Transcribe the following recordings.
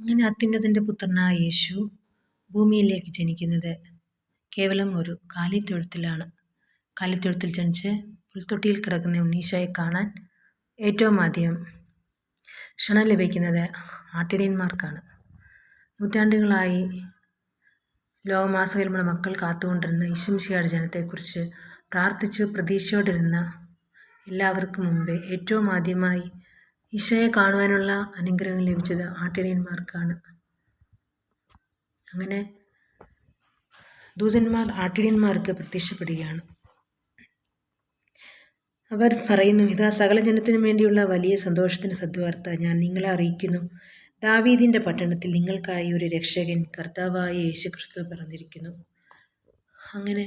അങ്ങനെ അത്യുന്നതൻ്റെ പുത്രനായ യേശു ഭൂമിയിലേക്ക് ജനിക്കുന്നത് കേവലം ഒരു കാലിത്തൊഴുത്തിലാണ്. കാലിത്തൊഴുത്തിൽ ജനിച്ച് പുൽത്തൊട്ടിയിൽ കിടക്കുന്ന ഉണ്ണീശോയെ കാണാൻ ഏറ്റവും ആദ്യം ക്ഷണം ലഭിക്കുന്നത് ആട്ടിടയന്മാർക്കാണ്. നൂറ്റാണ്ടുകളായി ലോകമാസകലമുള്ള മക്കൾ കാത്തുകൊണ്ടിരുന്ന ഈശോമിശിഹായുടെ ജനനത്തെക്കുറിച്ച് പ്രാർത്ഥിച്ച് പ്രതീക്ഷയോടിരുന്ന എല്ലാവർക്കും മുമ്പേ ഏറ്റവും ആദ്യമായി ഈശോയെ കാണുവാനുള്ള അനുഗ്രഹം ലഭിച്ചത് ആട്ടിടയന്മാർക്കാണ്. അങ്ങനെ ദൂതന്മാർ ആട്ടിടയന്മാർക്ക് പ്രത്യക്ഷപ്പെടുകയാണ്. അവർ പറയുന്നു, ഇതാ സകല ജനത്തിനും വേണ്ടിയുള്ള വലിയ സന്തോഷത്തിൻ്റെ സദ്വാർത്ത ഞാൻ നിങ്ങളെ അറിയിക്കുന്നു. ദാവീദിൻ്റെ പട്ടണത്തിൽ നിങ്ങൾക്കായി ഒരു രക്ഷകൻ കർത്താവായ യേശുക്രിസ്തു പിറന്നിരിക്കുന്നു. അങ്ങനെ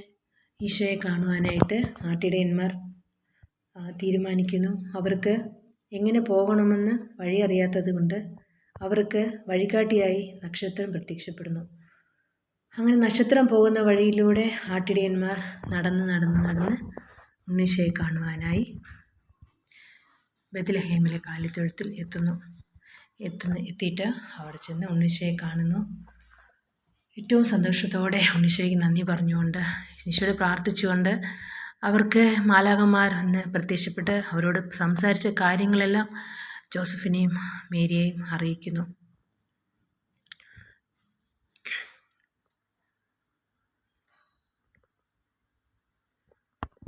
ഈശോയെ കാണുവാനായിട്ട് ആട്ടിടയന്മാർ തീരുമാനിക്കുന്നു. അവർക്ക് എങ്ങനെ പോകണമെന്ന് വഴി അറിയാത്തത് കൊണ്ട് അവർക്ക് വഴികാട്ടിയായി നക്ഷത്രം പ്രത്യക്ഷപ്പെടുന്നു. അങ്ങനെ നക്ഷത്രം പോകുന്ന വഴിയിലൂടെ ആട്ടിടയന്മാർ നടന്ന് ഉണ്ണീശോയെ കാണുവാനായി ബെത്ലഹേമിലെ കാലിത്തൊഴുത്തിൽ എത്തിയിട്ട് അവിടെ ചെന്ന് ഉണ്ണീശോയെ കാണുന്നു. ഏറ്റവും സന്തോഷത്തോടെ ഉണ്ണീശോയ്ക്ക് നന്ദി പറഞ്ഞുകൊണ്ട് ഈശോയോട് പ്രാർത്ഥിച്ചുകൊണ്ട് അവർക്ക് മാലാഖമാർ വന്ന് പ്രത്യക്ഷപ്പെട്ട് അവരോട് സംസാരിച്ച കാര്യങ്ങളെല്ലാം ജോസഫിനെയും മേരിയെയും അറിയിക്കുന്നു.